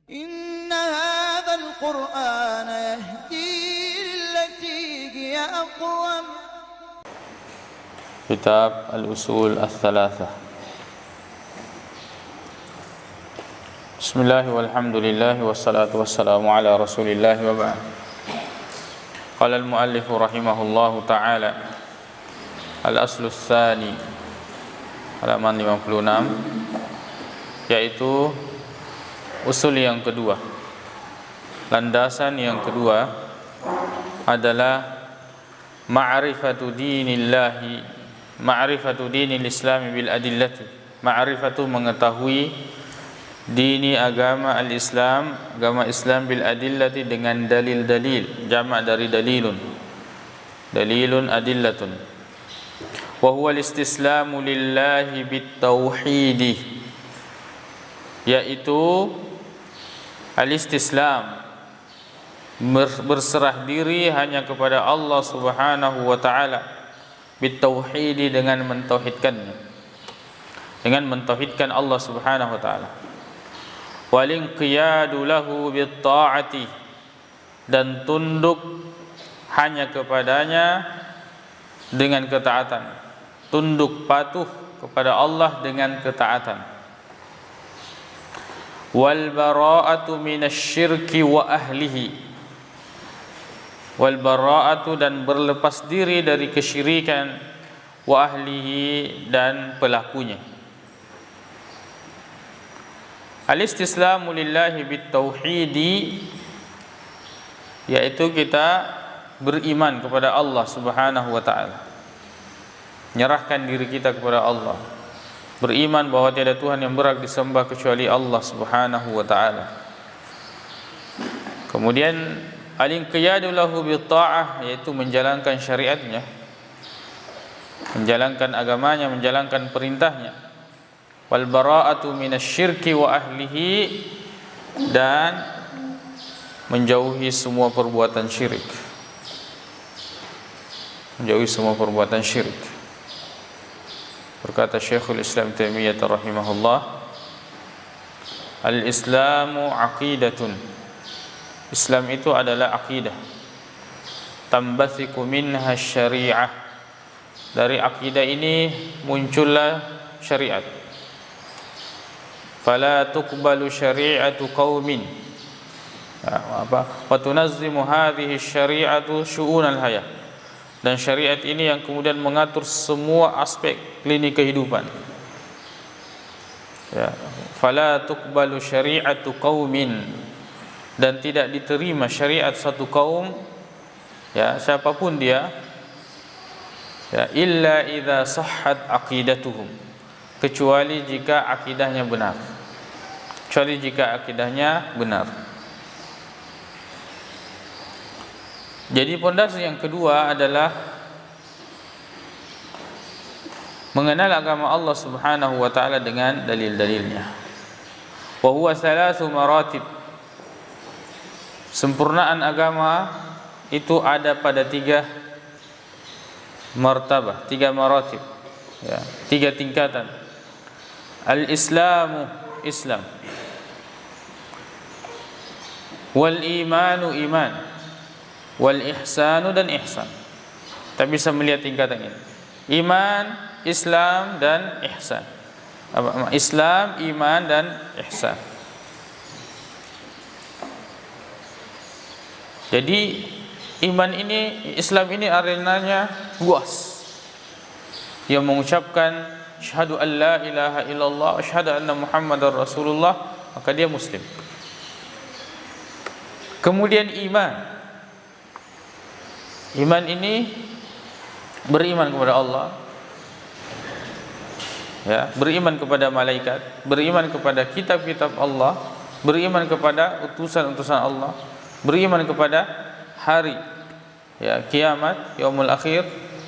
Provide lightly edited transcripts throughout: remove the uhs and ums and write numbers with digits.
إن هذا القرآن يهدي للتي هي أقوم. Kitab Al-Usul Al-Thalathah. Bismillah walhamdulillah wassalatu wassalamu ala rasulillah wa ba'd. Qala al-muallif rahimahullahu ta'ala, Al-Aslu Tsani, halaman 56, yaitu usul yang kedua, landasan yang kedua adalah ma'rifatu dinillahi, ma'rifatu dinil islami bil adillati. Ma'rifatu, mengetahui, dini, agama al-Islam, agama Islam, bil adillati, dengan dalil-dalil, jamak dari dalilun, dalilun adillatun. Wa huwa al-istislamu lillahi bit tauhidi, yaitu al-istislam, berserah diri hanya kepada Allah Subhanahu wa ta'ala, bitauhidi, dengan mentauhidkannya, dengan mentauhidkan Allah Subhanahu wa ta'ala. Walinqiyadu lahu bitta'ati, dan tunduk hanya kepadanya dengan ketaatan, tunduk patuh kepada Allah dengan ketaatan. Wal bara'atu minasyirki wa ahlihi, wal bara'atu, dan berlepas diri dari kesyirikan, wa ahlihi, dan pelakunya. Al-istislamu lillahi bitauhidi, yaitu kita beriman kepada Allah Subhanahu wa ta'ala, menyerahkan diri kita kepada Allah, beriman bahwa tiada Tuhan yang berhak disembah kecuali Allah Subhanahu wa ta'ala. Kemudian al-inqiyadu lahu bitta'ah, yaitu menjalankan syariatnya, menjalankan agamanya, menjalankan perintahnya. Wal bara'atu minasyirki wa ahlihi, dan menjauhi semua perbuatan syirik, menjauhi semua perbuatan syirik. Berkata Syekhul Islam Taimiyah rahimahullah, al-islamu aqidatun, Islam itu adalah aqidah, tambathiku minha syari'ah, dari aqidah ini muncullah syariat. Fala tuqbalu syari'atu qaumin, wa tunazzimu hadhihi syari'atu syu'unal hayah, dan syariat ini yang kemudian mengatur semua aspek lini kehidupan. Ya, fala tuqbalu syari'atu qaumin, dan tidak diterima syariat satu kaum, ya, siapapun dia, ya, illa idza sahhat aqidatuhum, kecuali jika akidahnya benar, kecuali jika akidahnya benar. Jadi pondasi yang kedua adalah mengenal agama Allah Subhanahu wa ta'ala dengan dalil-dalilnya. Wa huwa thalathu maratib, sempurnaan agama itu ada pada tiga martabah, tiga maratib, ya, tiga tingkatan. Al-islamu, Islam, wal imanu, iman, wal ihsanu, dan ihsan. Kita bisa melihat tingkatan ini: iman, Islam, dan ihsan. Islam, iman, dan ihsan. Jadi iman ini, Islam ini arenanya luas. Yang mengucapkan syahadu an la ilaha illallah wa syahadu anna muhammadar rasulullah, maka dia muslim. Kemudian iman, iman ini beriman kepada Allah, ya, beriman kepada malaikat, beriman kepada kitab-kitab Allah, beriman kepada utusan-utusan Allah, beriman kepada hari, ya, kiamat, yaumul akhir,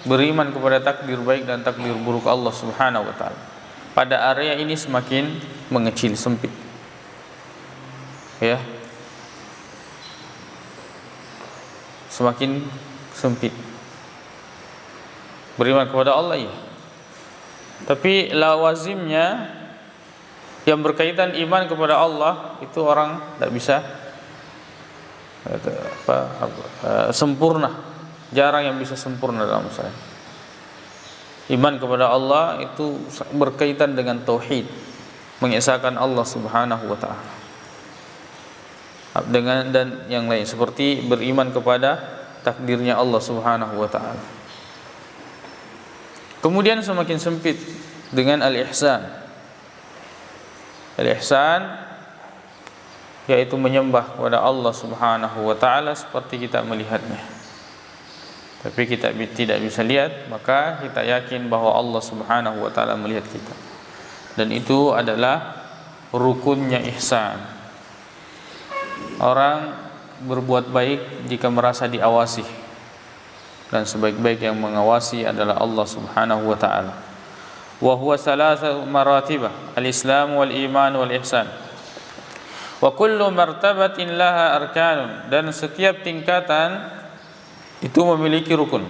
beriman kepada takdir baik dan takdir buruk Allah Subhanahu wa ta'ala. Pada area ini semakin mengecil, sempit, ya, semakin sempit. Beriman kepada Allah, ya, tapi lawazimnya Yang berkaitan iman kepada Allah itu orang tidak bisa sempurna, jarang yang bisa sempurna dalam masalah. Iman kepada Allah itu berkaitan dengan tauhid, mengesahkan Allah Subhanahu wa taala. Dengan dan yang lain seperti beriman kepada takdirnya Allah Subhanahu wa taala. Kemudian semakin sempit dengan al-ihsan. Al-ihsan yaitu menyembah kepada Allah Subhanahu wa taala seperti kita melihatnya. Tapi kita tidak bisa lihat, maka kita yakin bahwa Allah Subhanahu wa taala melihat kita. Dan itu adalah rukunnya ihsan. Orang berbuat baik jika merasa diawasi, dan sebaik-baik yang mengawasi adalah Allah Subhanahu wa taala. Wa huwa thalathu maratibah, al-islam wal iman wal ihsan. Wa kullu martabatin laha arkanun, dan setiap tingkatan itu memiliki rukun.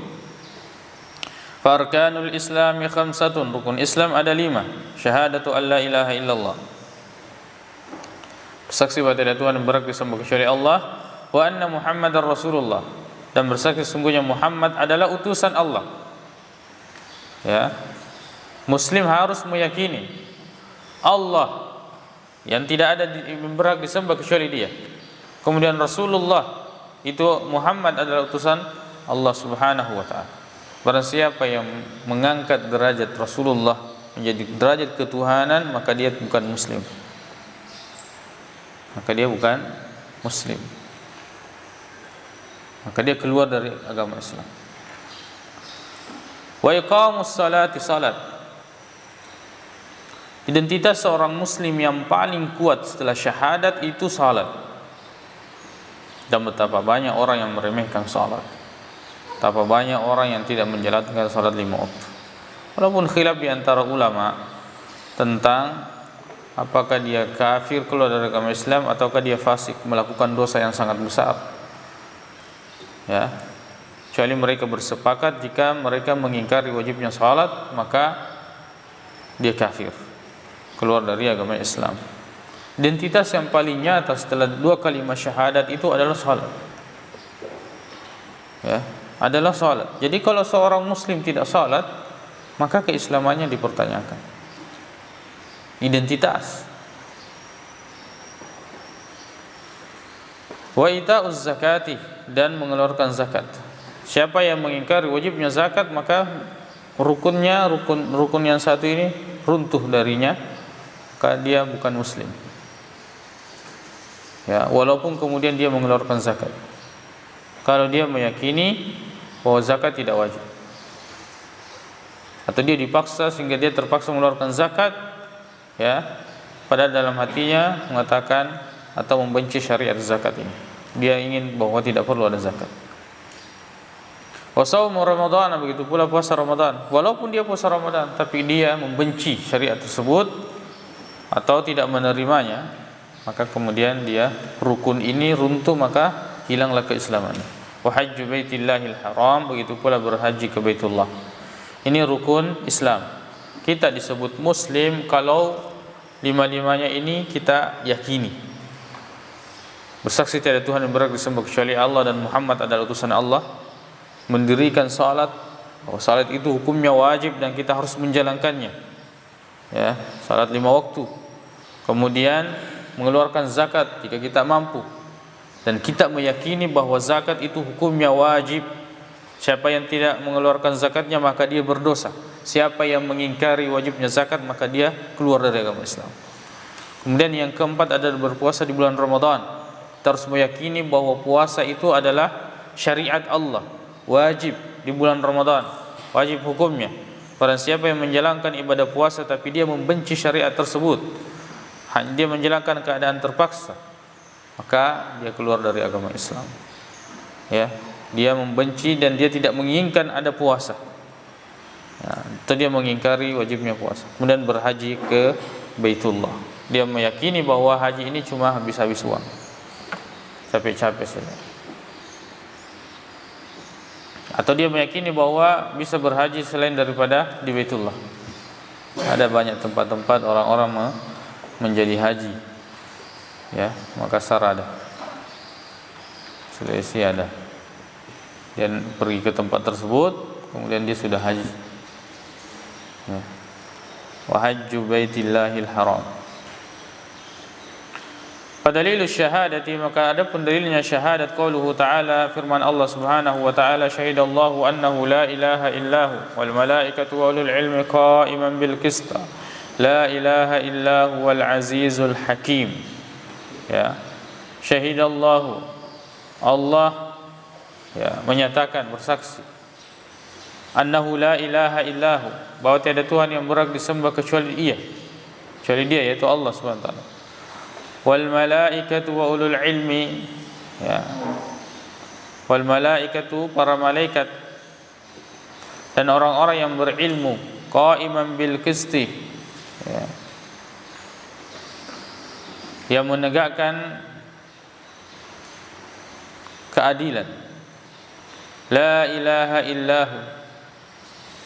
Fa arkanul islami khamsatun, rukun Islam ada 5. Syahadatu an la ilaha illallah, bersaksi bahwa tidak Tuhan yang berhak disembah kecuali Allah, wa anna Muhammadar Rasulullah, dan bersaksi sesungguhnya Muhammad adalah utusan Allah. Ya. Muslim harus meyakini Allah yang tidak ada yang berhak disembah kecuali Dia. Kemudian Rasulullah itu Muhammad adalah utusan Allah Subhanahu wa taala. Barang siapa yang mengangkat derajat Rasulullah menjadi derajat ketuhanan, maka dia bukan muslim. Maka dia bukan muslim. Maka dia keluar dari agama Islam. Wa iqamus salati, salat. Identitas seorang muslim yang paling kuat setelah syahadat itu salat. Dan betapa banyak orang yang meremehkan salat. Betapa banyak orang yang tidak menjalankan salat 5 waktu. Walaupun khilaf di antara ulama tentang apakah dia kafir keluar dari agama Islam ataukah dia fasik melakukan dosa yang sangat besar. Ya. Kecuali mereka bersepakat jika mereka mengingkari wajibnya salat, maka dia kafir, keluar dari agama Islam. Identitas yang paling nyata setelah 2 kalimat syahadat itu adalah salat. Ya, adalah salat. Jadi kalau seorang muslim tidak salat, maka keislamannya dipertanyakan. Identitas. Wa ita'uz zakati, dan mengeluarkan zakat. Siapa yang mengingkari wajibnya zakat, maka rukun yang satu ini runtuh darinya, maka dia bukan muslim. Ya, walaupun kemudian dia mengeluarkan zakat. Kalau dia meyakini bahwa zakat tidak wajib, atau dia dipaksa sehingga dia terpaksa mengeluarkan zakat, ya, padahal dalam hatinya mengatakan atau membenci syariat zakat ini. Dia ingin bahwa tidak perlu ada zakat. Wa shaumu Ramadan, begitu pula puasa Ramadan. Walaupun dia puasa Ramadan, tapi dia membenci syariat tersebut atau tidak menerimanya, maka kemudian dia rukun ini runtuh, maka hilanglah keislamannya. Wa hajju baitillahil haram, begitu pula berhaji ke Baitullah. Ini rukun Islam. Kita disebut muslim kalau 5-5-nya ini kita yakini. Bersaksi tiada Tuhan yang berhak disembah kecuali Allah dan Muhammad adalah utusan Allah. Mendirikan salat, bahwa salat itu hukumnya wajib dan kita harus menjalankannya. Ya, salat 5 waktu. Kemudian mengeluarkan zakat jika kita mampu, dan kita meyakini bahwa zakat itu hukumnya wajib. Siapa yang tidak mengeluarkan zakatnya maka dia berdosa. Siapa yang mengingkari wajibnya zakat maka dia keluar dari agama Islam. Kemudian yang keempat adalah berpuasa di bulan Ramadan. Kita harus meyakini bahwa puasa itu adalah syariat Allah, wajib di bulan Ramadan, wajib hukumnya. Barang siapa yang menjalankan ibadah puasa tapi dia membenci syariat tersebut, hanya dia menjalankan keadaan terpaksa, maka dia keluar dari agama Islam. Ya, dia membenci dan dia tidak menginginkan ada puasa. Ya, atau dia mengingkari wajibnya puasa. Kemudian berhaji ke Baitullah. Dia meyakini bahwa haji ini cuma habis-habis uang, capek-capek saja. Atau dia meyakini bahwa bisa berhaji selain daripada di Baitullah. Ada banyak tempat-tempat orang-orang menjadi haji, ya, Makassar ada, Sulawesi ada, dan pergi ke tempat tersebut, kemudian dia sudah haji, ya. Wa hajju baitillahil haram. Fadalilu syahadati, maka ada pun dalilnya syahadat, qauluhu ta'ala, firman Allah subhanahu wa ta'ala, syahidallahu annahu la ilaha illahu wal malaikatu wa ulul ilmi qa'iman bil qist la ilaha illahu wal azizul hakim. Ya, syahidallahu, Allah, ya, menyatakan, bersaksi, annahu la ilaha illahu, bahwa tiada Tuhan yang berhak disembah kecuali Dia, yaitu Allah subhanahu wa ta'ala. Wal malaikatu wa ulul ilmi, ya, wal malaikatu, para malaikat, dan orang-orang yang berilmu, qa'iman bil qisti, ya, yang menegakkan keadilan. La ilaha illahu,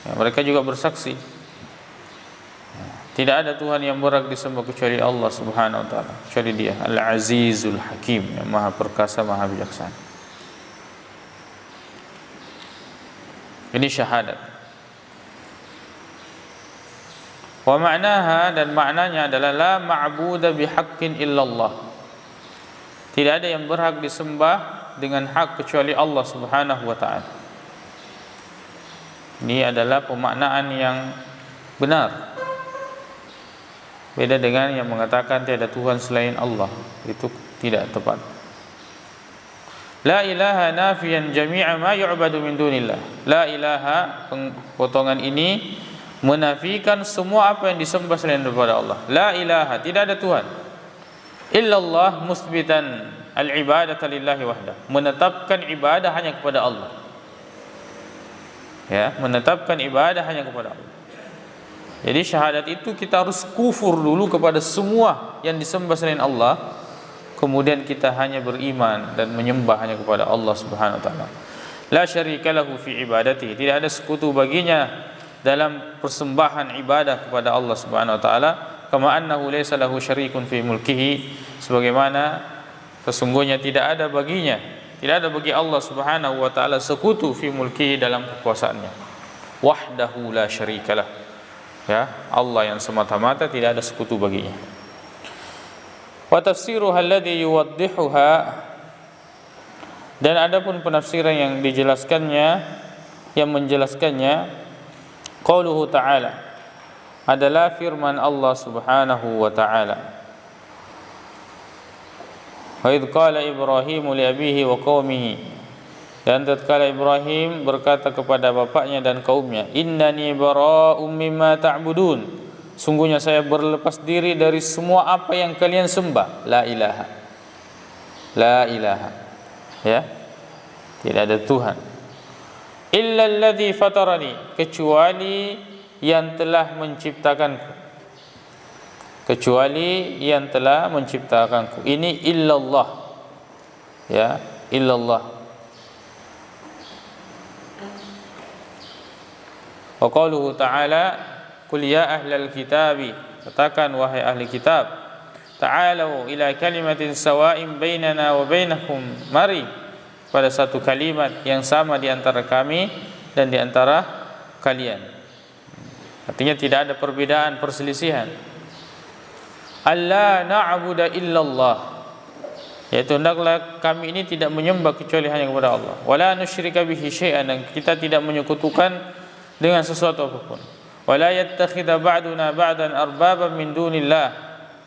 ya, mereka juga bersaksi, tidak ada Tuhan yang berhak disembah kecuali Allah subhanahu wa ta'ala, kecuali Dia, Al-Azizul Hakim, yang maha perkasa, maha bijaksana. Ini syahadat. Wa ma'naha, dan maknanya adalah la ma'buda bihaqqin illallah, tidak ada yang berhak disembah dengan hak kecuali Allah subhanahu wa ta'ala. Ini adalah pemaknaan yang benar. Beda dengan yang mengatakan tiada Tuhan selain Allah, itu tidak tepat. La ilaha nafiyan jami'a ma yu'badu min dunillah. La ilaha, potongan ini menafikan semua apa yang disembah selain daripada Allah. La ilaha, tidak ada Tuhan. Illallah musbitan al-ibadata lillahi wahdah, menetapkan ibadah hanya kepada Allah. Ya, menetapkan ibadah hanya kepada Allah. Jadi syahadat itu kita harus kufur dulu kepada semua yang disembah selain Allah, kemudian kita hanya beriman dan menyembah hanya kepada Allah subhanahu wa ta'ala. La syarika lahu fi ibadati, tidak ada sekutu baginya dalam persembahan ibadah kepada Allah subhanahu wa ta'ala. Kama annahu laysa lahu syarikun fi mulkihi, sebagaimana sesungguhnya tidak ada baginya, tidak ada bagi Allah subhanahu wa ta'ala sekutu fi mulkihi, dalam kekuasaannya. Wahdahu la syarikalah, ya, Allah yang semata-mata, tidak ada sekutu baginya. Wa tafsiruha alladhi yuwaddihuha, dan adapun penafsiran yang dijelaskannya, yang menjelaskannya, qauluhu ta'ala, adalah firman Allah subhanahu wa ta'ala. Wa idh qala Ibrahimu li abihi wa qaumihi, dan tatkala Ibrahim berkata kepada bapaknya dan kaumnya, innani bara'um mimma ta'budun, sungguhnya saya berlepas diri dari semua apa yang kalian sembah. La ilaha, la ilaha, ya, tidak ada Tuhan. Illa alladhi fatarani, kecuali yang telah menciptakanku, kecuali yang telah menciptakanku. Ini illallah, ya, illallah. Wa qauluhu ta'ala, qul ya ahlal kitabi, katakan wahai ahli kitab, ta'alu ila kalimatin sawa'in bainana wa bainakum, mari pada satu kalimat yang sama di antara kami dan di antara kalian. Artinya tidak ada perbedaan, perselisihan. Alla na'budu illallah, yaitu hendaklah kami ini tidak menyembah kecuali hanya kepada Allah. Wala nusyrika bihi syai'an, dan kita tidak menyekutukan dengan sesuatu apapun. Wala yattakhidha ba'duna ba'dan arbaban min dunillah,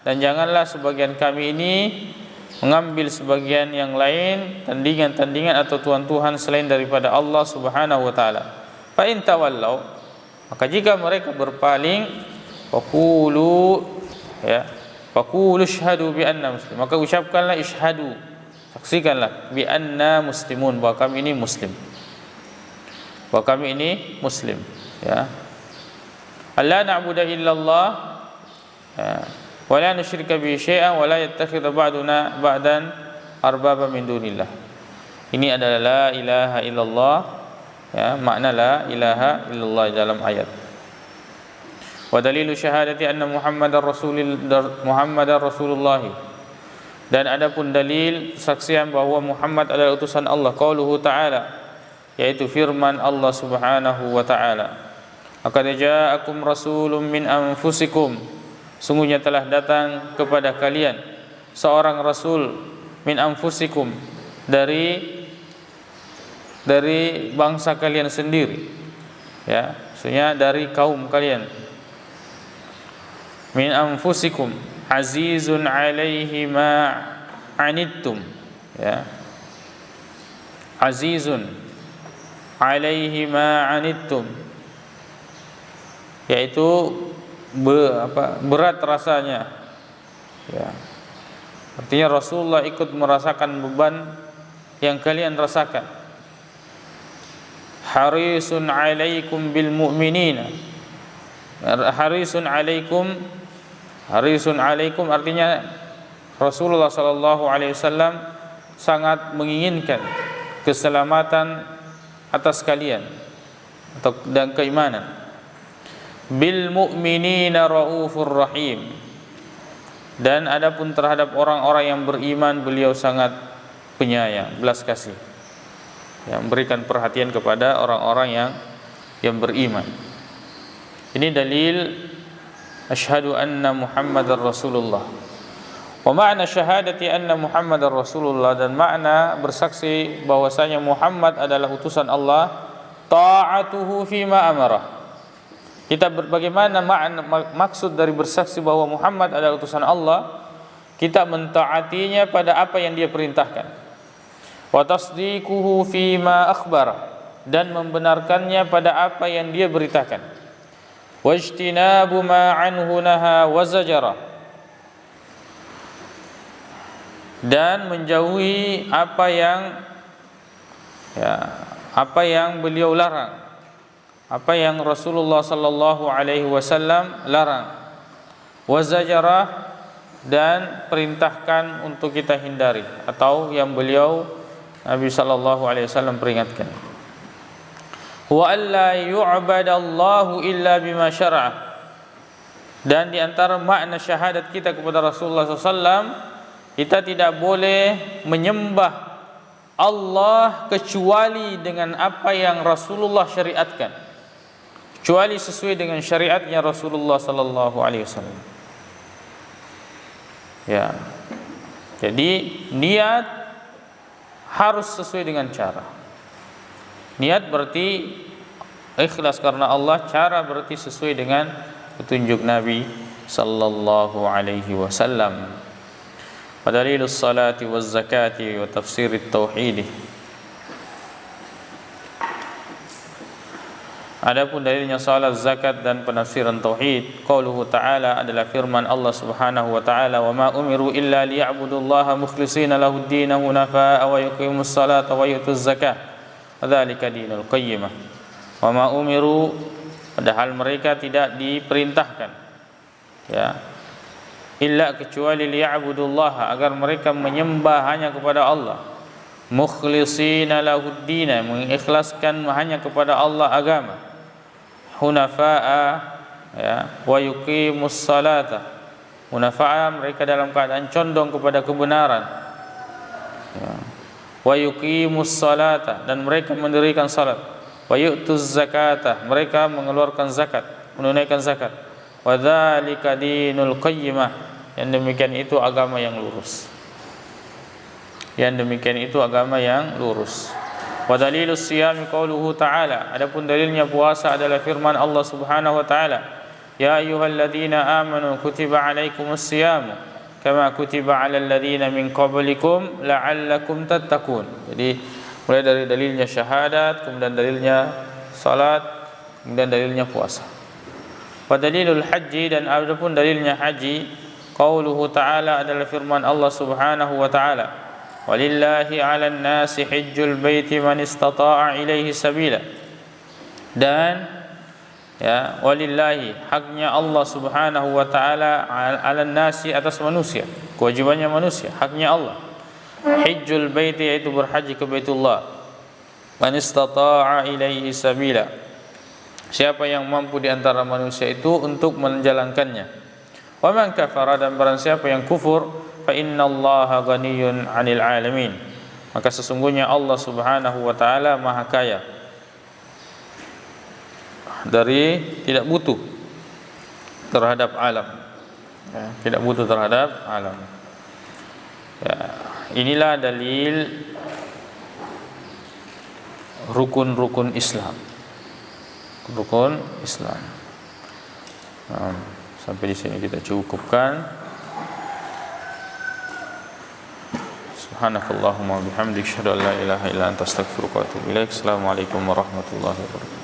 dan janganlah sebagian kami ini mengambil sebagian yang lain tandingan-tandingan atau tuhan-tuhan selain daripada Allah subhanahu wa ta'ala. Fa in tawallau, maka jika mereka berpaling, faqulu, ya, faqulu syahadu bi anna muslim, maka ucapkanlah isyhadu, saksikanlah, bi anna muslimun, bahwa kami ini muslim, bahwa kami ini muslim, ya. Alla na'budu illallah, ya, wa la nusyrika bihi syai'an wa la yattakhidha ba'duna ba'dan arbaba min dunillah. Ini adalah la ilaha illallah, ya, makna la ilaha illallah dalam ayat. Wa dalilu syahadati anna Muhammadar Rasulullah. Dan adapun dalil saksian bahwa Muhammad adalah utusan Allah, qauluhu ta'ala, yaitu firman Allah Subhanahu wa ta'ala, laqad ja'akum rasulun min anfusikum, sungguhnya telah datang kepada kalian seorang rasul min anfusikum, dari bangsa kalian sendiri, ya, maksudnya dari kaum kalian. Min anfusikum azizun alaihi ma anittum, ya, azizun alaihi ma anittum, yaitu berat rasanya, ya. Artinya Rasulullah ikut merasakan beban yang kalian rasakan. Harisun alaikum bil mu'minina, harisun alaikum artinya Rasulullah sallallahu alaihi wasallam sangat menginginkan keselamatan atas kalian dan keimanan. Bil mu'minina raufur rahim, dan adapun terhadap orang-orang yang beriman beliau sangat penyayang, belas kasih, yang memberikan perhatian kepada orang-orang yang beriman. Ini dalil asyhadu anna Muhammadar Rasulullah. Wa ma'na syahadati anna Muhammadar Rasulullah, dan makna bersaksi bahwasanya Muhammad adalah utusan Allah, ta'atuhu fima amarah. Kita bagaimana maksud dari bersaksi bahwa Muhammad adalah utusan Allah? Kita mentaatinya pada apa yang dia perintahkan. Wa tasdiquhu fima akhbara, dan membenarkannya pada apa yang dia beritakan. Wajtinabu ma anhu naha wa zajara, dan menjauhi apa yang beliau larang, apa yang Rasulullah sallallahu alaihi wasallam larang. Wa zajara, dan perintahkan untuk kita hindari, atau yang beliau Nabi sallallahu alaihi wasallam peringatkan. Wa alla yu'badallahu illa bima syara'a, dan di antara makna syahadat kita kepada Rasulullah SAW, kita tidak boleh menyembah Allah kecuali dengan apa yang Rasulullah syariatkan, kecuali sesuai dengan syariatnya Rasulullah sallallahu alaihi wasallam. Ya. Jadi niat harus sesuai dengan cara. Niat berarti ikhlas karena Allah, cara berarti sesuai dengan petunjuk Nabi sallallahu alaihi wasallam. Wa dalilus salati waz zakati wa tafsirit tauhid. Adapun dalilnya salat, zakat, dan penafsiran tauhid, qauluhu ta'ala adalah firman Allah Subhanahu wa ta'ala, wa ma umiru illa liya'budullaha mukhlishina lahud-din hunafa'a wa yuqimus salata wa yutuz zakah. Dzalika dinul qayyimah. Wa ma umiru, padahal mereka tidak diperintahkan, ya, illa kecuali liya'budullaha, agar mereka menyembah hanya kepada Allah, mukhlishina lahud-din, mengikhlaskan hanya kepada Allah agama, hunafa'a, ya, wa yuqimus salata, hunafa'a mereka dalam keadaan condong kepada kebenaran, ya, wa yuqimus salata, dan mereka mendirikan salat, wa yu'tuz zakata, mereka mengeluarkan zakat, menunaikan zakat. Wa dzalika dinul qayyimah, yang demikian itu agama yang lurus. Yang demikian itu agama yang lurus. Wa dalilus siyami qauluhu ta'ala, adapun dalilnya puasa adalah firman Allah Subhanahu wa ta'ala, ya ayyuhalladzina amanu kutiba alaikumus siyamu kama kutiba 'alal ladzina min qablikum la'allakum tattaqun. Jadi mulai dari dalilnya syahadat, kemudian dalilnya salat, kemudian dalilnya puasa. Wa dalilul haji, dan adapun dalilnya haji, qauluhu ta'ala adalah firman Allah Subhanahu wa ta'ala, walillahi 'alan nasi hajjul baiti man istata'a ilaihi sabila. Dan ya, walillahi, haknya Allah Subhanahu wa ta'ala, 'alan nasi, atas manusia, kewajibannya manusia, haknya Allah. Hajjul baiti, yaitu berhaji ke Baitullah, man istata'a ilaihi sabila, Siapa yang mampu di antara manusia itu untuk menjalankannya. Wa man kafara, dan barang siapa yang kufur, fa innallaha ghaniyyun 'anil 'alamin. Maka sesungguhnya Allah Subhanahu wa taala Maha Kaya dari tidak butuh terhadap alam. Ya, tidak butuh terhadap alam. Ya, inilah dalil rukun-rukun Islam. Rukun Islam. Sampai di sini kita cukupkan. Subhanakallahumma bihamdika asyhadu an la ilaha illa anta astaghfiruka wa atubu ilaik. Assalamualaikum warahmatullahi wabarakatuh.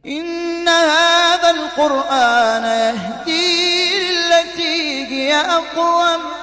Inna hadzal Qur'ana yahdi lillati hiya aqwam